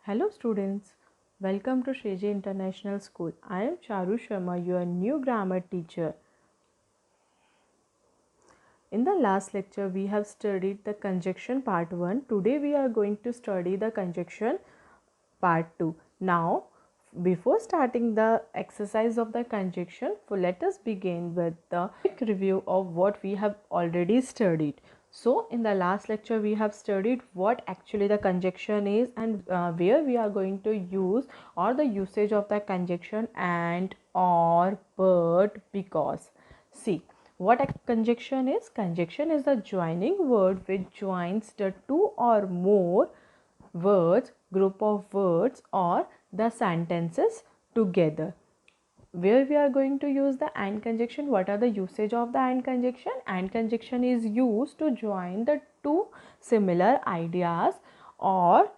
Hello students, welcome to Shreji International School. I am Charu Sharma, your new grammar teacher. In the last lecture, we have studied the conjunction part 1. Today we are going to study the conjunction part 2. Now, before starting the exercise of the conjunction, let us begin with the quick review of what we have already studied. So, in the last lecture, we have studied what actually the conjunction is and where we are going to use or the usage of the conjunction and, or, but, because. See, what a conjunction is? Conjunction is the joining word which joins the two or more words, group of words or the sentences together. Where we are going to use the and conjunction? What are the usage of the and conjunction? And conjunction is used to join the two similar ideas, or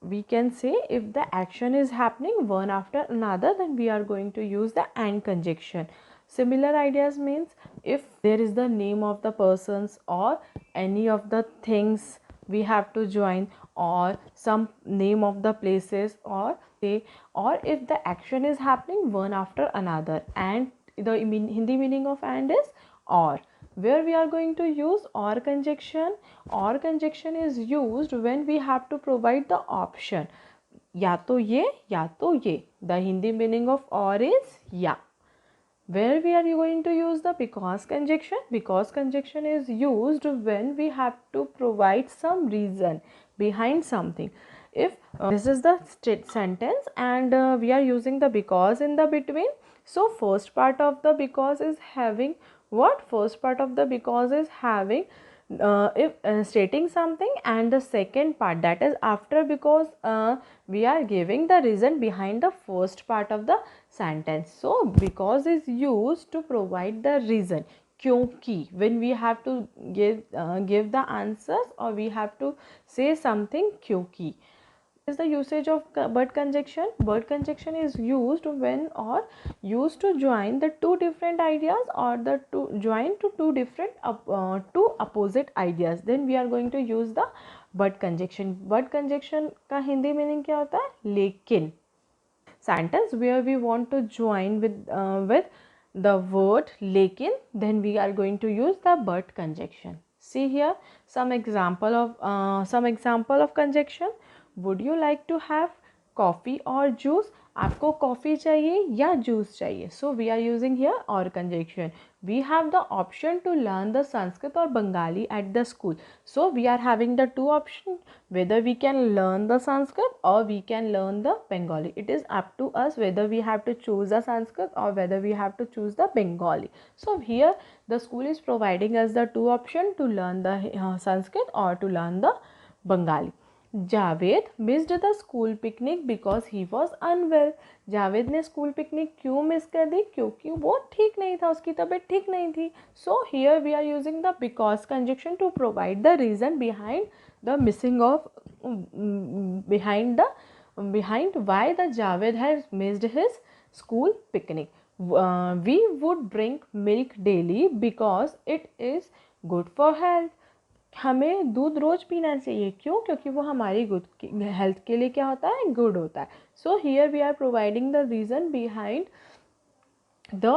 we can say if the action is happening one after another, then we are going to use the and conjunction. Similar ideas means if there is the name of the persons or any of the things we have to join, or some name of the places, or say, or if the action is happening one after another. And the Hindi meaning of and is or. Where we are going to use or conjunction? Or conjunction is used when we have to provide the option या तो ये या तो ये. The Hindi meaning of or is या. Where we are going to use the because conjunction? Because conjunction is used when we have to provide some reason behind something. If this is the sentence and we are using the because in the between, so first part of the because is having what? First part of the because is having if stating something, and the second part, that is after because, we are giving the reason behind the first part of the sentence. So because is used to provide the reason. क्योंकि when we have to give the answers, or we have to say something क्योंकि. Is the usage of but conjunction? But conjunction is used when or used to join the two different ideas, or the join to two different two opposite ideas. Then we are going to use the but conjunction. But conjunction का Hindi meaning क्या होता है? लेकिन. Sentence where we want to join with the word lekin, then we are going to use the but conjunction. See here some example of conjunction. Would you like to have coffee or juice? आपको coffee चाहिए या juice चाहिए? So we are using here और conjunction. We have the option to learn the Sanskrit or Bengali at the school. So we are having the two options, whether we can learn the Sanskrit or we can learn the Bengali. It is up to us whether we have to choose the Sanskrit or whether we have to choose the Bengali. So here the school is providing us the two options to learn the Sanskrit or to learn the Bengali. Javed missed the school picnic because he was unwell. Javed ने school picnic क्यों miss कर दी? क्योंकि वो ठीक नहीं था, उसकी तबीयत ठीक नहीं थी. So here we are using the because conjunction to provide the reason behind the missing of behind why the Javed has missed his school picnic. We would drink milk daily because it is good for health. हमें दूध रोज़ पीना चाहिए. क्यों? क्योंकि वो हमारी health के लिए क्या होता है? गुड होता है. So here we are providing the reason behind the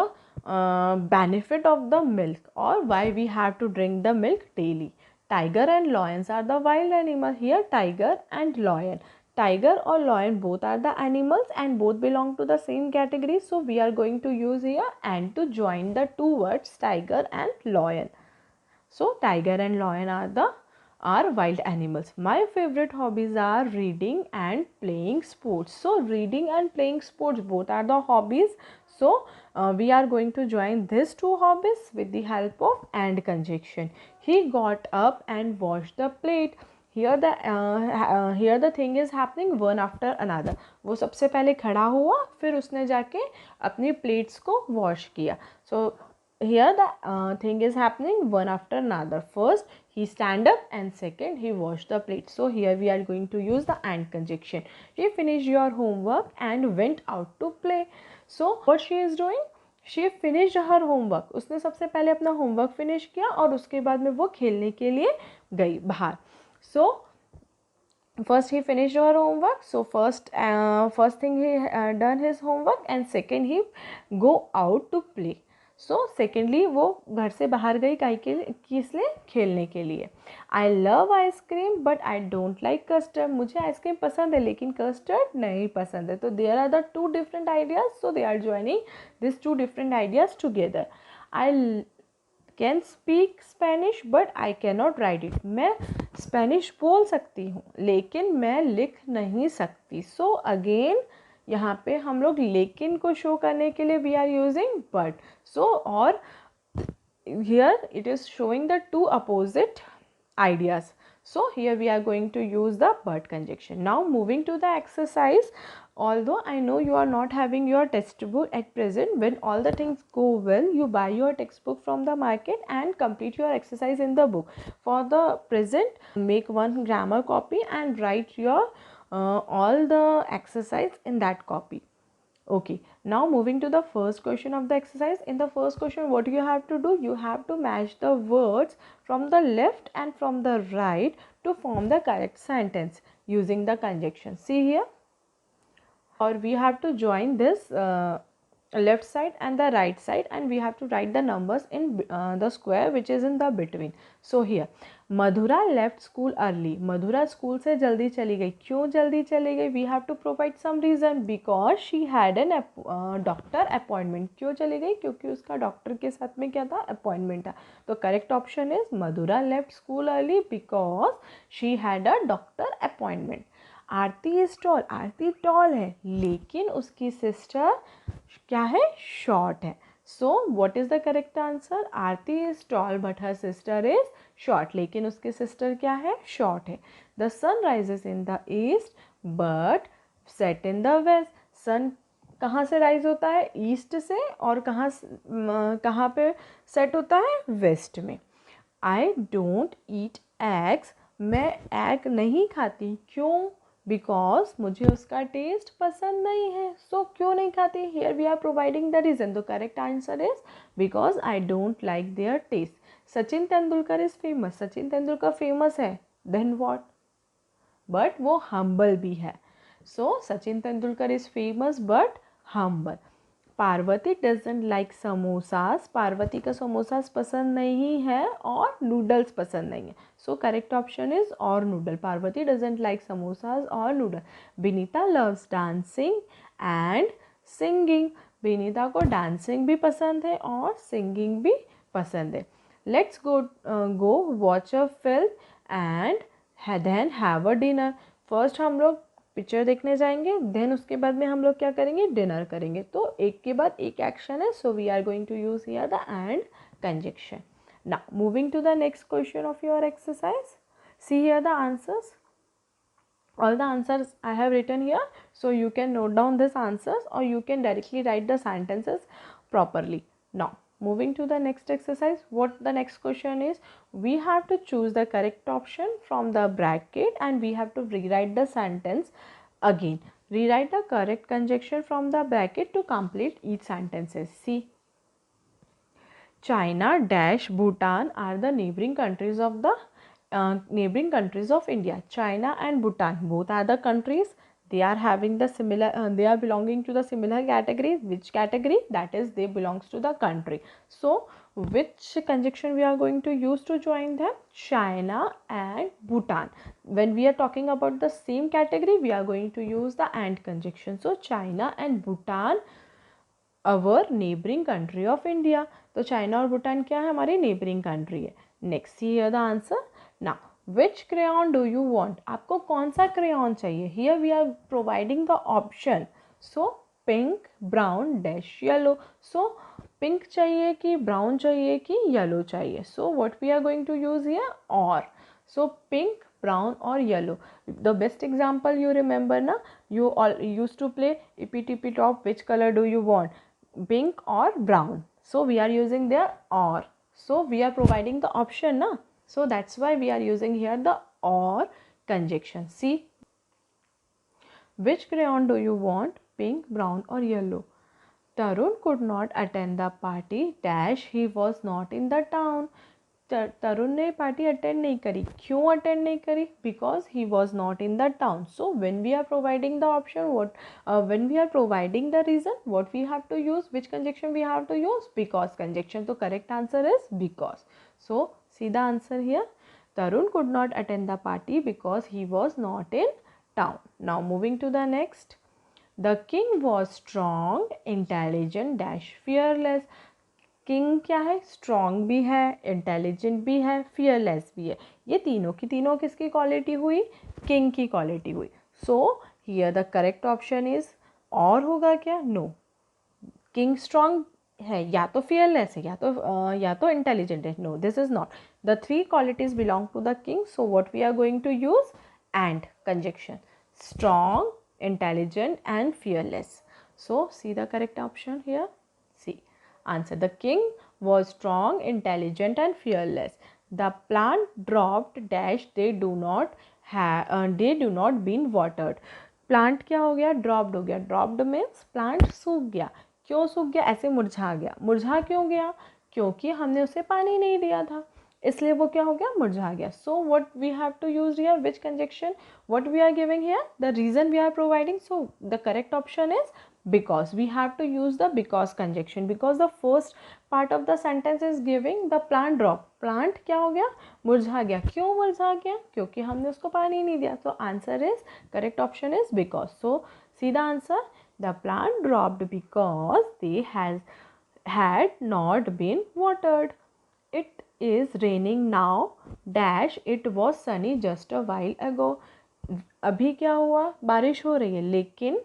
benefit of the milk, or why we have to drink the milk daily. Tiger and lions are the wild animals. Here tiger and lion. Tiger or lion both are the animals and both belong to the same category. So we are going to use here and to join the two words tiger and lion. So tiger and lion are wild animals. My favorite hobbies are reading and playing sports. So reading and playing sports both are the hobbies. So we are going to join these two hobbies with the help of and conjunction. He got up and washed the plate. Here the thing is happening one after another. वो सबसे पहले खड़ा हुआ, फिर उसने जाके अपनी plates को वॉश किया. So here the thing is happening one after another. First he stand up and second he wash the plate. So here we are going to use the and conjunction. She finished your homework and went out to play. So what she is doing? She finished her homework. उसने सबसे पहले अपना homework finish किया और उसके बाद में वो खेलने के लिए गई बाहर. So first he finished our homework, so first thing he done his homework, and second he go out to play. So secondly वो घर से बाहर गई काहे के लिए, किस लिए, खेलने के लिए. I love ice cream but I don't like custard. मुझे आइसक्रीम पसंद है लेकिन कस्टर्ड नहीं पसंद है. तो there are the two different ideas, so they are joining this two different ideas together. I can speak Spanish but I can not write it. मैं Spanish बोल सकती हूँ लेकिन मैं लिख नहीं सकती. सो अगेन यहाँ पे हम लोग लेकिन को शो करने के लिए वी आर यूजिंग बट. सो और here it is showing the two opposite ideas. So here we are going to use the but conjunction. Now moving to the exercise. Although I know you are not having your textbook at present, when all the things go well, you buy your textbook from the market and complete your exercise in the book. For the present, make one grammar copy and write your all the exercise in that copy. Okay, now moving to the first question of the exercise. In the first question, what you have to do, you have to match the words from the left and from the right to form the correct sentence using the conjunction. See here, or we have to join this left side and the right side, and we have to write the numbers in the square which is in the between. So here, Madhura left school early. Madhura school से जल्दी चली गई. क्यों जल्दी चली गई? We have to provide some reason. Because she had an doctor appointment. क्यों चली गई? क्योंकि उसका डॉक्टर के साथ में क्या था, अपॉइंटमेंट था. तो correct option is Madhura left school early because she had a doctor appointment. Aarti is tall. Aarti tall है लेकिन उसकी सिस्टर क्या है, शॉर्ट है. So what is the correct answer? Aarti is tall but her sister is short. लेकिन उसकी सिस्टर क्या है, शॉर्ट है. The sun rises in the east but set in the west. Sun कहाँ से राइज होता है, ईस्ट से, और कहाँ पे सेट होता है, वेस्ट में. I don't eat eggs. मैं एग नहीं खाती. क्यों? बिकॉज मुझे उसका टेस्ट पसंद नहीं है. सो क्यों नहीं खाती? Here we are providing the reason. The correct answer is because I don't like their taste. Sachin Tendulkar is famous. Sachin Tendulkar famous है, देन व्हाट? बट वो हम्बल भी है. So Sachin Tendulkar is famous but humble. Parvati doesn't like samosas. Parvati का समोसास पसंद नहीं है और नूडल्स पसंद नहीं है. सो करेक्ट ऑप्शन इज और noodle. Parvati doesn't like samosas और noodle. Vinita loves dancing and singing. Vinita को डांसिंग भी पसंद है और सिंगिंग भी पसंद है. Let's go watch a film and then have a dinner. First हम लोग पिक्चर देखने जाएंगे, देन उसके बाद में हम लोग क्या करेंगे, डिनर करेंगे. तो एक के बाद एक एक्शन है. So we are going to use here the and conjunction. Now moving to the next question of your exercise. See here the answers. All the answers I have written here, so you can note down these answers or you can directly write the sentences properly. Now moving to the next exercise, what the next question is, we have to choose the correct option from the bracket and we have to rewrite the sentence again. Rewrite the correct conjunction from the bracket to complete each sentences. See, China dash Bhutan are the neighboring countries of the neighboring countries of India. China and Bhutan both are the countries. They are having the similar they are belonging to the similar category. Which category? That is, they belongs to the country. So which conjunction we are going to use to join them? China and Bhutan. When we are talking about the same category, we are going to use the and conjunction. So China and Bhutan, our neighboring country of India. तो China और भूटान क्या है, हमारी neighbouring country है. Next here the answer. Now which crayon do you want. आपको कौन सा crayon चाहिए? Here we are providing the option. So pink, brown, dash, yellow. So pink चाहिए कि ब्राउन चाहिए कि येलो चाहिए? So what we are going to use here, और. So pink, brown or yellow. The best example you remember na, you all used to play ippy tippy top. Which color do you want, pink or brown? So we are using there or. So we are providing the option na, so that's why we are using here the or conjunction. See, which crayon do you want, pink, brown or yellow? Tarun could not attend the party dash he was not in the town. Tarun ने party attend नहीं करी. क्यों attend नहीं करी? Because he was not in the town. So when we are providing the option, when we are providing the reason, what we have to use, which conjunction we have to use? Because conjunction. So correct answer is because. So see the answer here. Tarun could not attend the party because he was not in town. Now moving to the next. The king was strong, intelligent dash fearless. King क्या है? Strong भी है, intelligent भी है, fearless भी है. ये तीनों की तीनों किसकी क्वालिटी हुई? किंग की क्वालिटी हुई. So here the correct option is, और होगा क्या? नो. किंग स्ट्रॉन्ग है, या तो फियरलेस है, या तो इंटेलिजेंट है. No, this is not. The three qualities belong to the king. So what we are going to use? And conjunction. Strong, intelligent and fearless. So see the correct option here. See answer. The king was strong, intelligent and fearless. The plant dropped dash they do not been watered. Plant क्या हो गया? Dropped हो गया. Dropped means plant सूख गया. क्यों सूख गया? ऐसे मुरझा गया. मुरझा क्यों गया? क्योंकि हमने उसे पानी नहीं दिया था, इसलिए वो क्या हो गया? मुरझा गया. So what we have to use here? Which conjunction? What we are giving here? The reason we are providing. So the correct option is because. We have to use the because conjunction because the first part of the sentence is giving the plant drop. plant क्या हो गया? मुरझा गया. क्यों मुरझा गया? क्योंकि हमने उसको पानी नहीं दिया. So answer is, correct option is because. So see the answer. The plant dropped because they had not been watered. It is raining now dash it was sunny just a while ago. अभी क्या हुआ? बारिश हो रही है, लेकिन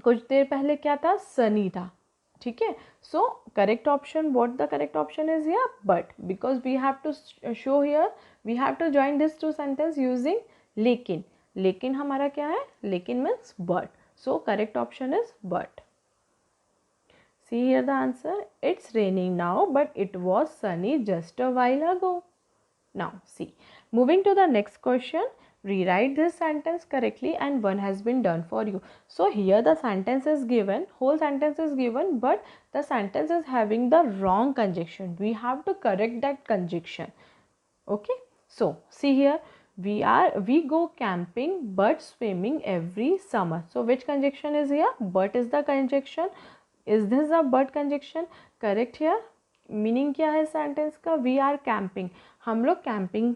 कुछ देर पहले क्या था? सनी था. ठीक है. So correct option, what the correct option is here? But. Because we have to show here, we have to join this two sentence using लेकिन. लेकिन हमारा क्या है? लेकिन means but. So correct option is but. See here the answer. It's raining now, but it was sunny just a while ago. Now see. Moving to the next question. Rewrite this sentence correctly and one has been done for you. So here the sentence is given, whole sentence is given, but the sentence is having the wrong conjunction. We have to correct that conjunction. Okay. So see here. We go camping but swimming every summer. So which conjunction is here? But is the conjunction. Is this a but conjunction? Correct here. Meaning क्या है sentence का? We are camping. हम लोग camping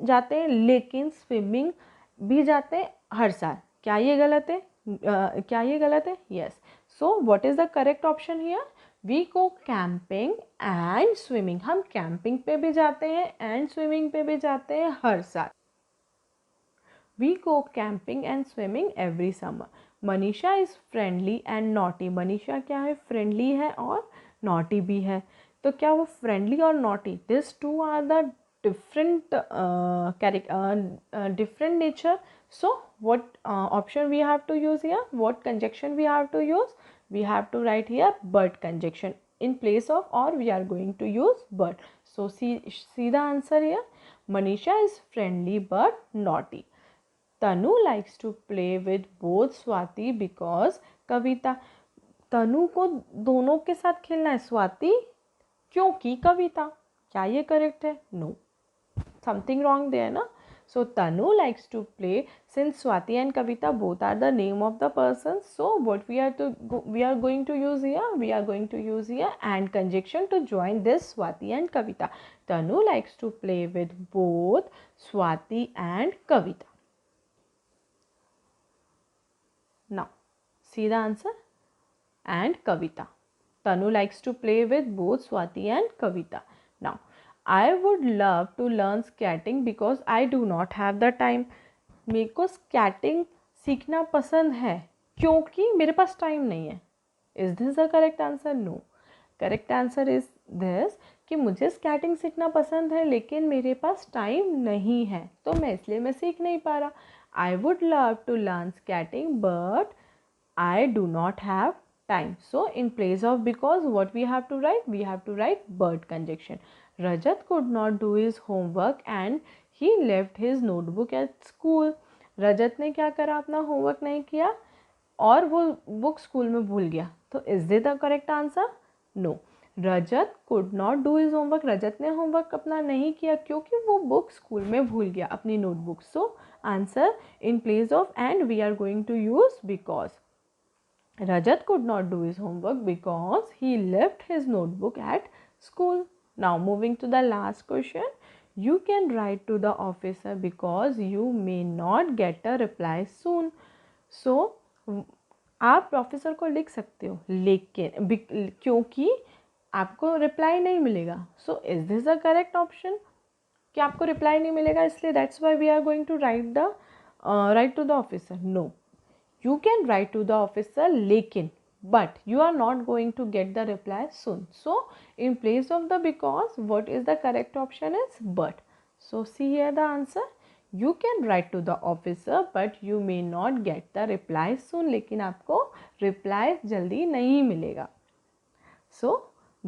जाते हैं, लेकिन swimming भी जाते हैं हर साल. क्या ये गलत है? क्या ये गलत है? Yes. So what is the correct option here? We go camping and swimming. हम कैंपिंग पे भी जाते हैं एंड स्विमिंग पे भी जाते हैं हर साल. We go camping and swimming every summer. Manisha is friendly and naughty. Manisha क्या है? फ्रेंडली है और नॉटी भी है. तो क्या वो फ्रेंडली और naughty, this two are the different different nature. So what option we have to use here? What conjunction we have to use? We have to write here but conjunction in place of, or we are going to use but. So see the answer here. Manisha is friendly but naughty. Tanu likes to play with both Swati because कविता. तनु को दोनों के साथ खेलना है, स्वाति क्योंकि कविता. क्या ये correct है? नो, समथिंग रॉन्ग देयर ना. सो तनु likes to play, since Swati and Kavita both are the name of the person. So what we are going to use here? We are going to use here and conjunction to join this Swati and Kavita. Tanu likes to play with both Swati and Kavita. Now see the answer. And Kavita. Tanu likes to play with both Swati and Kavita. Now I would love to learn skating because I do not have the time. मेरे को skating सीखना पसंद है क्योंकि मेरे पास time नहीं है. Is this the correct answer? No. Correct answer is this कि मुझे स्केटिंग सीखना पसंद है लेकिन मेरे पास टाइम नहीं है, तो मैं सीख नहीं पा रहा. I would love to learn skating but I do not have time. So in place of because, what we have to write? We have to write but conjunction. Rajat could not do his homework and he left his notebook at school. रजत ने क्या करा? अपना homework नहीं किया और वो book school में भूल गया. तो is this the correct answer? No. Rajat could not do his homework, Rajat ने होमवर्क अपना नहीं किया क्योंकि वो बुक स्कूल में भूल गया, अपनी notebook. So answer in place of and we are going to use because. Rajat could not do his homework because he left his notebook at school. Now moving to the last question. You can write to the officer because you may not get a reply soon. So आप officer को लिख सकते हो लेकिन क्योंकि आपको reply नहीं मिलेगा. So is this a correct option कि आपको रिप्लाई नहीं मिलेगा इसलिए that's why we are going to write to the officer. No, you can write to the officer lekin, but you are not going to get the reply soon. So in place of the because, what is the correct option is but. So see here the answer. You can write to the officer but you may not get the reply soon. लेकिन आपको reply जल्दी नहीं मिलेगा. So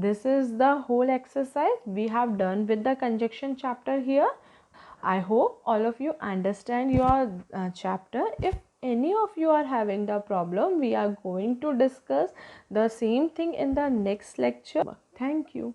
this is the whole exercise we have done with the conjunction chapter here. I hope all of you understand your chapter. If any of you are having the problem, we are going to discuss the same thing in the next lecture. Thank you.